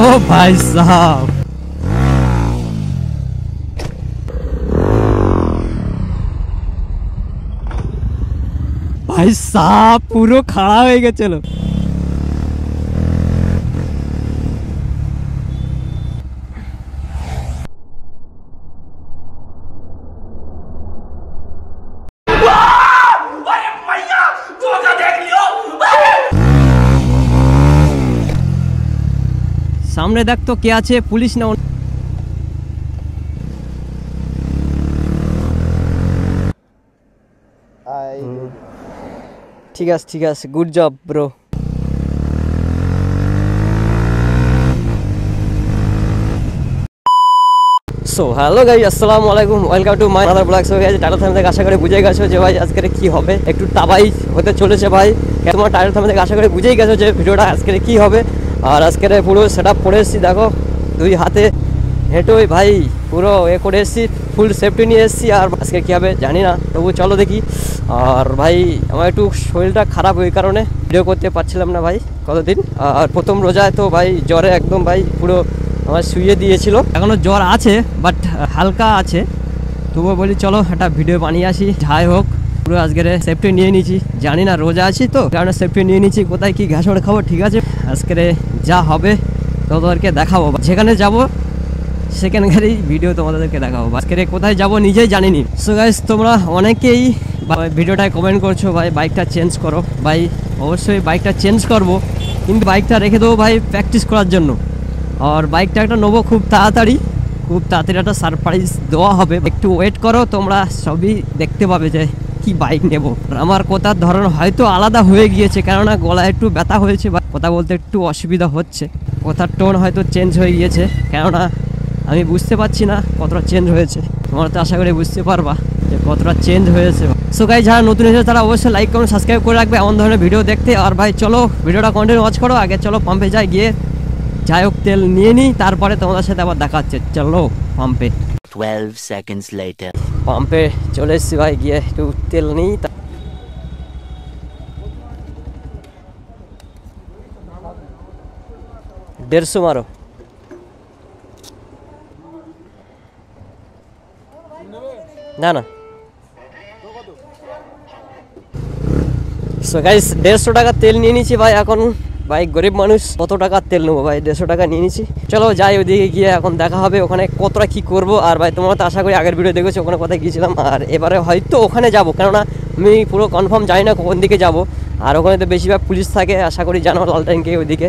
ओ भाई साहब, भाई साहब पूरा खड़ा हो गया। चलो सामने देख तो क्या है, पुलिस ना ঠিক আছে good job bro. So hello guys, আসসালামু আলাইকুম, welcome to my other blog. So guys, title thumbnail থেকে আশা করি বুঝে গেছো যে ভাই আজকে কি হবে, একটু তাবাই হতে চলেছে ভাই। তোমার টাইটেল থাম্বনেল থেকে আশা করি বুঝেই গেছো যে ভিডিওটা আজকে কি হবে। আর আজকে পুরো সেটআপ করে এসেছি, দেখো দুই হাতে হেঁটোই ভাই পুরো এ করে এসেছি, ফুল সেফটি নিয়ে এসেছি। আর আজকে কী হবে জানি না, তবু চলো দেখি। আর ভাই আমার একটু শরীরটা খারাপ, ওই কারণে ভিডিও করতে পারছিলাম না ভাই কতদিন। আর প্রথম রোজায় তো ভাই জ্বরে একদম ভাই পুরো আমার শুয়ে দিয়েছিল, এখনও জ্বর আছে বাট হালকা আছে। তবুও বলি চলো একটা ভিডিও বানিয়ে আসি, যাই হোক পুরো আজকের সেফটি নিয়ে নিয়েছি। জানি না রোজা আছি তো কারণে সেফটি নিয়ে নিয়েছি। কোথায় কি ঘাসড় খাবো, ঠিক আছে আজকের যা হবে তোমাদেরকে দেখাবো, যেখানে যাব সেখানকারই ভিডিও তোমাদেরকে দেখাবো। আজকে কোথায় যাব নিজেই জানিনি। সো গাইস, তোমরা অনেকেই ভিডিওটায় কমেন্ট করছো ভাই বাইকটা চেঞ্জ করো। ভাই অবশ্যই বাইকটা চেঞ্জ করব, কিন্তু বাইকটা রেখে দেবো ভাই প্র্যাকটিস করার জন্য। আর বাইকটা একটা নেবো খুব তাড়াতাড়ি একটা সারপ্রাইজ দেওয়া হবে, একটু ওয়েট করো, তোমরা সবই দেখতে পাবে যে কি বাইক নেব। আমার কথার ধরন হয়তো আলাদা হয়ে গিয়েছে, কেননা গলায় একটু ব্যথা হয়েছে বা কথা বলতে একটু অসুবিধা হচ্ছে, কথার টোন হয়তো চেঞ্জ হয়ে গিয়েছে, কেননা আমি বুঝতে পারছি না কতটা চেঞ্জ হয়েছে। তোমরা তো আশা করি বুঝতে পারবা যে কতটা চেঞ্জ হয়েছে। সো গাইস, যারা নতুন এসেছে তারা অবশ্যই লাইক করুন, সাবস্ক্রাইব করে রাখবে এমন ধরনের ভিডিও দেখতে। আর ভাই চলো ভিডিওটা কন্টিনিউ ওয়াচ করো। আগে চলো পাম্পে যাই, গিয়ে যাই হোক তেল নিয়ে নিই, তারপরে তোমাদের সাথে আবার দেখা হচ্ছে। চলো পাম্পে। 12 seconds later. পাম্পে চলে এসেছি ভাই, গিয়ে একটু তেল নিই। 150 মারো। না না সো গাইস, 150 টাকা তেল নিয়ে নিয়েছি ভাই। এখন ভাই গরিব মানুষ, কত টাকার তেল নেবো ভাই, 150 টাকা নিয়ে নিয়েছি। চলো যাই, ওদিকে গিয়ে এখন দেখা হবে ওখানে কতটা কি করব। আর ভাই তোমরা তো আশা করি আগের ভিডিও দেখেছো ওখানে কোথায় গিয়েছিলাম, আর এবারে হয়তো ওখানে যাব, কেননা আমি পুরো কনফার্ম জানি না কোন দিকে যাব। আর ওখানে তো বেশিরভাগ পুলিশ থাকে, আশা করি জানো লালটাইনকে ওইদিকে।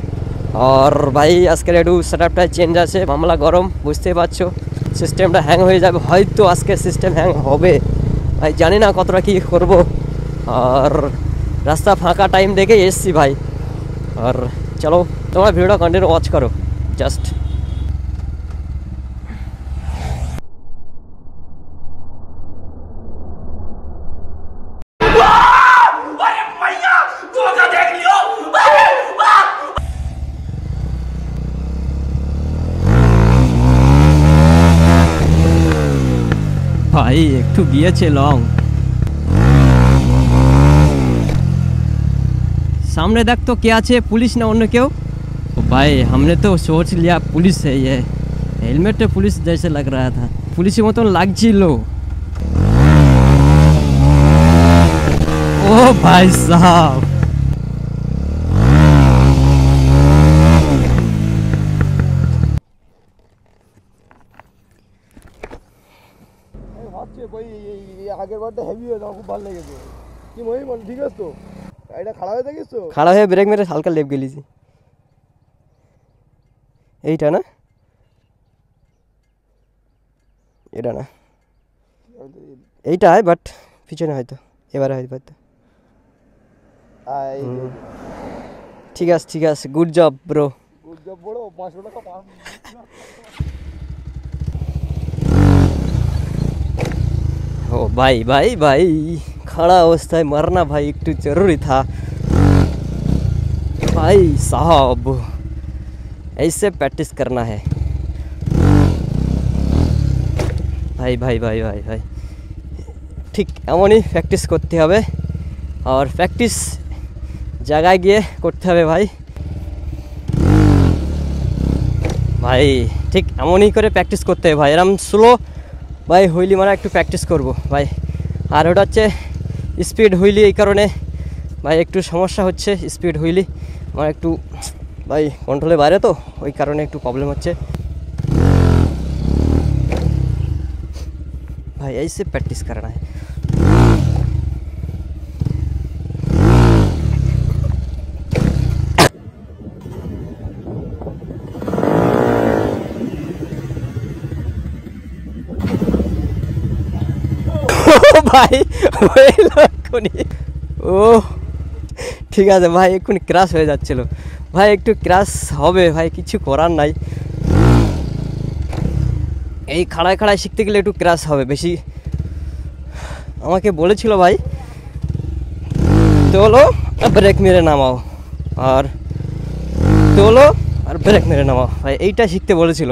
আর ভাই আজকের একটু সেটআপটা চেঞ্জ আছে, মামলা গরম, বুঝতেই পারছো। সিস্টেমটা হ্যাং হয়ে যাবে হয়তো, আজকে সিস্টেম হ্যাং হবে ভাই, জানি না কতটা কী করব। আর রাস্তা ফাঁকা টাইম দেখে এসছি ভাই। আর চলো তোমরা ভিডিওটা কন্টিনিউ ওয়াচ করো জাস্ট। भाई एक तो गए लॉन्ग सामने देख तो क्या है, पुलिस ना अन्य क्यों। भाई हमने तो सोच लिया पुलिस है, ये हेलमेट तो पुलिस जैसे लग रहा था, पुलिस मतलब লাগছিল। ओ भाई साहब, আগের বারটা হেভি হয়ে খুব ভালো লেগেছে। কি মহিম ঠিক আছে তো, এটা খাড়া হয়ে থাকিস তো, খাড়া হয়ে ব্রেক মেরে হালকা লেপ গেলিছি। এইটা না, এটা না, এইটা বাট পিছনে হয়তো এবারে হয়তো। ঠিক আছে good job bro. Good job বড় 500 টাকা পান। ओ भाई भाई भाई खड़ा अवस्था है, मरना भाई एक जरूरी था भाई साहब, ऐसे प्रैक्टिस करना है भाई भाई भाई भाई भाई ठीक एमनी प्रैक्टिस करते हैं। और प्रैक्टिस जगह गए करते हैं भाई। ভাই ঠিক এমনই করে প্র্যাকটিস করতে হবে ভাই, এরম স্লো ভাই হুইলি মারা একটু প্র্যাকটিস করব ভাই। আর ওটা হচ্ছে স্পিড হুইলি, এই কারণে ভাই একটু সমস্যা হচ্ছে। স্পিড হুইলি আমার একটু ভাই কন্ট্রোলে বাইরে, তো ওই কারণে একটু প্রবলেম হচ্ছে भाई। ऐसे प्रैक्टिस करना है। ভাই ও ঠিক আছে ভাই, এক্ষুনি ক্রাশ হয়ে যাচ্ছিল ভাই, একটু ক্রাশ হবে ভাই, কিছু করার নাই। এই খাড়ায় খাড়ায় শিখতে গেলে একটু ক্রাশ হবে বেশি। আমাকে বলেছিল ভাই তোলো আর ব্রেক মেরে নামাও, আর তোলো আর ব্রেক মেরে নামাও ভাই, এইটা শিখতে বলেছিল।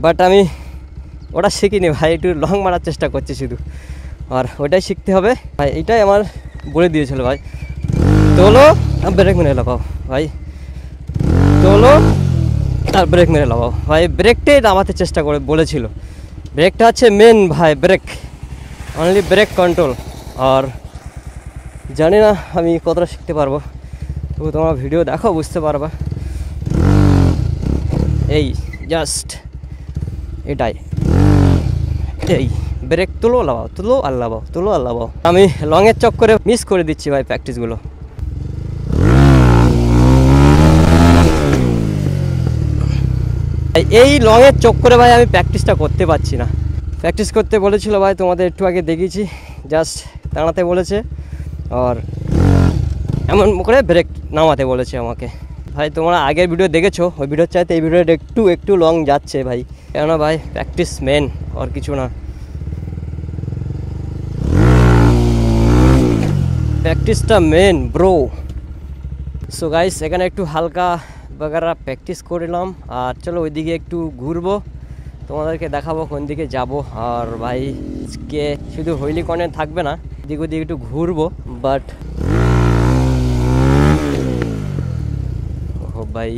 বাট আমি ওটা শিখিনি ভাই, একটু লং মারার চেষ্টা করছি শুধু, আর ওইটাই শিখতে হবে ভাই। এইটাই আমার বলে দিয়েছিল ভাই, তোলো আর ব্রেক মেরে লাগাও ভাই, তোলো আর ব্রেক মেরে লাগাও ভাই। ব্রেকটাই নামাতে চেষ্টা করে বলেছিল, ব্রেকটা হচ্ছে মেন ভাই, ব্রেক অনলি ব্রেক কন্ট্রোল। আর জানি না আমি কতটা শিখতে পারবো, তবু তোমরা ভিডিও দেখো বুঝতে পারবা। এই জাস্ট এটাই, এই ব্রেক তুলো লাগাও, তুলো আর লাগাও, তুলো আর লাগাও। আমি লংয়ের চক্করে মিস করে দিচ্ছি ভাই প্র্যাকটিসগুলো। এই লংয়ের চক্করে ভাই আমি প্র্যাকটিসটা করতে পারছি না। প্র্যাকটিস করতে বলেছিল ভাই, তোমাদের একটু আগে দেখিয়েছি, জাস্ট দাঁড়াতে বলেছে আর এমন করে ব্রেক নামাতে বলেছে আমাকে ভাই। তোমরা আগের ভিডিও দেখেছো, ওই ভিডিওর চাইতে এই ভিডিওটা একটু লং যাচ্ছে ভাই, কেননা ভাই প্র্যাকটিস মেন আর কিছু না, প্র্যাকটিসটা মেন ব্রো। সো গাইস এখানে একটু হালকা বাগারা প্র্যাকটিস করলাম, আর চলো ওইদিকে একটু ঘুরবো, তোমাদেরকে দেখাবো কোন দিকে যাব। আর ভাই আজকে শুধু হুইলি কর্নে থাকবে না, এদিক ওদিকে একটু ঘুরবো। বাট ও ভাই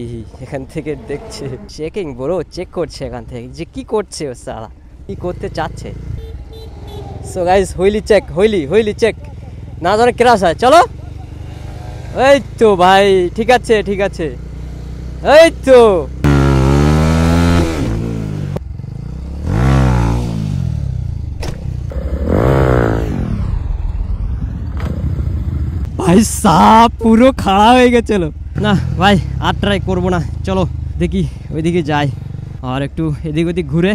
এখান থেকে দেখছে চেকিং, বড় চেক করছে এখান থেকে যে কি করছে ও সারা, কি করতে চাচ্ছে। So guys wheelie check, wheelie check, না ধরে ক্রাশ হয়। চলো এই তো ভাই, ঠিক আছে ঠিক আছে, এই তো ভাই সাপ পুরো খাড়া হয়ে গেছিল না ভাই, আর ট্রাই করবো না। চলো দেখি ওইদিকে যাই আর একটু এদিক ওদিক ঘুরে।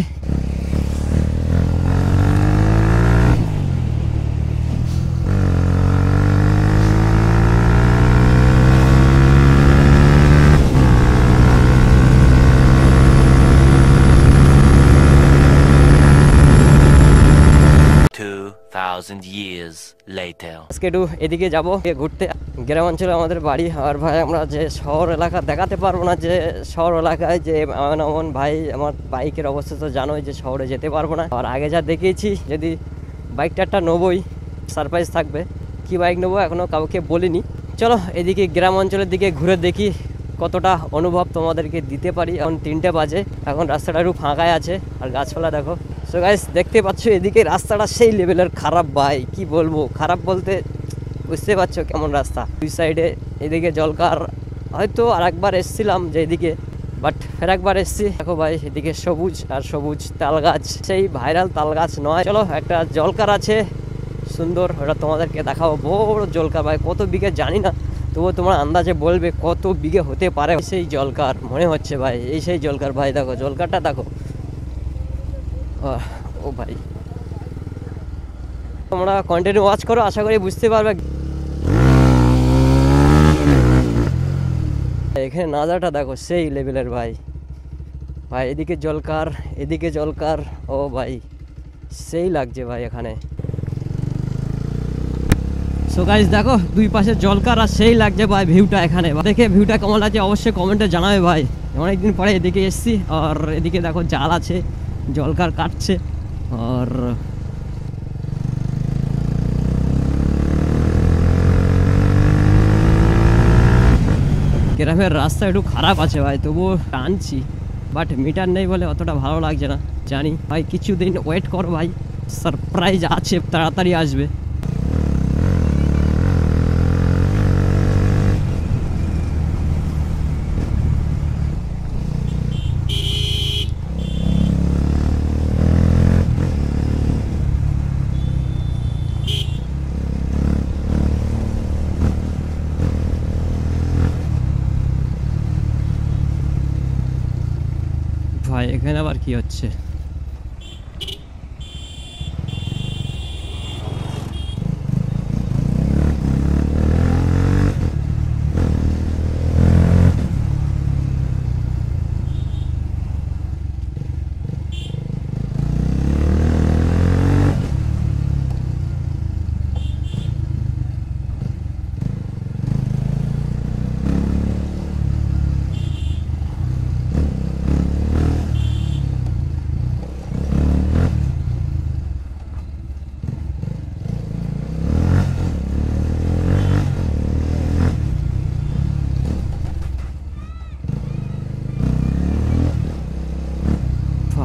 years later. আজকে একটু এদিকে যাবো ঘুরতে, গ্রাম অঞ্চলে আমাদের বাড়ি। আর ভাই আমরা যে শহর এলাকা দেখাতে পারবো না, যে শহর এলাকায় যে এমন ভাই আমার বাইকের অবস্থা তো জানোই, যে শহরে যেতে পারবো না। আর আগে যা দেখিয়েছি, যদি বাইকটা একটা নেবোই সারপ্রাইজ থাকবে, কি বাইক নেবো এখনও কাউকে বলিনি। চলো এদিকে গ্রাম অঞ্চলের দিকে ঘুরে দেখি কতটা অনুভব তোমাদেরকে দিতে পারি। এখন 3টে বাজে, এখন রাস্তাটা একটু ফাঁকাই আছে আর গাছপালা দেখো। সো গাইস দেখতে পাচ্ছ এদিকে রাস্তাটা সেই লেভেলের খারাপ ভাই, কি বলবো, খারাপ বলতে বুঝতে পারছো কেমন রাস্তা। দুই সাইডে এদিকে জলকার, হয়তো আর একবার এসছিলাম যে এদিকে, বাট ফের একবার এসছি। দেখো ভাই এদিকে সবুজ আর সবুজ, তাল গাছ, সেই ভাইরাল তাল গাছ নয়। চলো একটা জলকার আছে সুন্দর, ওটা তোমাদেরকে দেখাবো। বড় জলকার ভাই, কত বিঘে জানি না, তবুও তোমরা আন্দাজে বলবে কত বিঘে হতে পারে। সেই জলকার মনে হচ্ছে ভাই, এই সেই জলকার ভাই, দেখো জলকারটা দেখো। ও ভাই তোমরা কন্টিনিউ ওয়াচ করো, আশা করি বুঝতে পারবে। এখানে নাজাটা দেখো সেই লেভেলের ভাই, ভাই এদিকে জলকার এদিকে জলকার, ও ভাই সেই লাগছে ভাই এখানে। সো গাইস দেখো দুই পাশে জলকার আর সেই লাগছে ভাই ভিউটা এখানে। দেখে ভিউটা কেমন লাগছে অবশ্যই কমেন্টে জানাবে ভাই। অনেকদিন পরে এদিকে এসছি, আর এদিকে দেখো জাল আছে, জলকার কাটছে। আর গ্রামের রাস্তা একটু খারাপ আছে ভাই, তবুও টানছি বাট মিটার নেই বলে অতটা ভালো লাগছে না। জানি ভাই কিছুদিন ওয়েট কর ভাই, সারপ্রাইজ আছে, তাড়াতাড়ি আসবে। ভাই এখানে আবার কি হচ্ছে?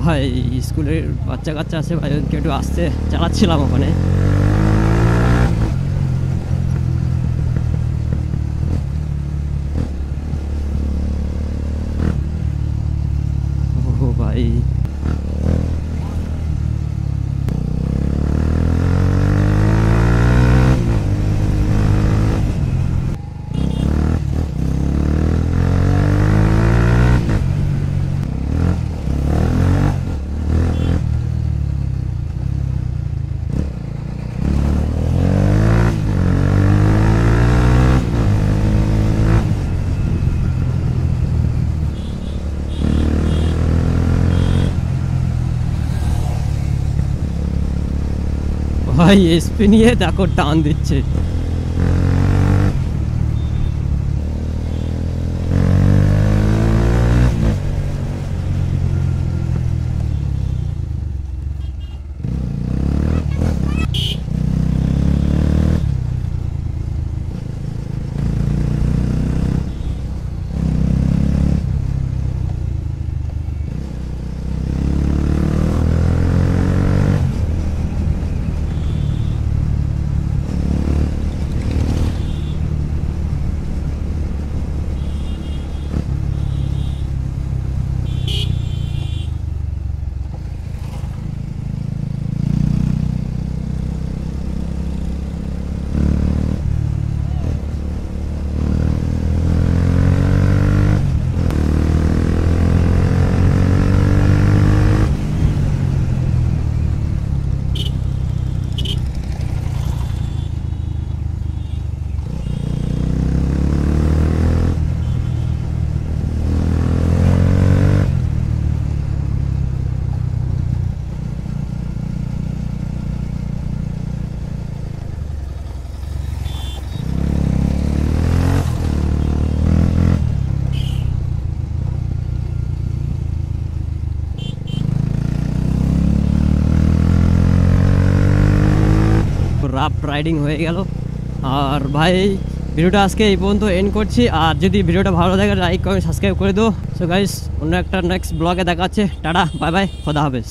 ভাই স্কুলের বাচ্চা কাচ্চা আছে ভাই, ওদেরকে একটু আসতে চালাচ্ছিলাম ওখানে। ও ভাই ভাই এসপি নিয়ে দেখো টান দিচ্ছে। রাফ রাইডিং হয়ে গেল। আর ভাই ভিডিওটা আজকে এই পর্যন্ত এন্ড করছি। আর যদি ভিডিওটা ভালো লাগে লাইক কমেন্ট সাবস্ক্রাইব করে দিও। সো গাইস অন্য একটা নেক্সট ব্লগে দেখা হচ্ছে। টাটা বাই বাই, খোদা হাফেজ।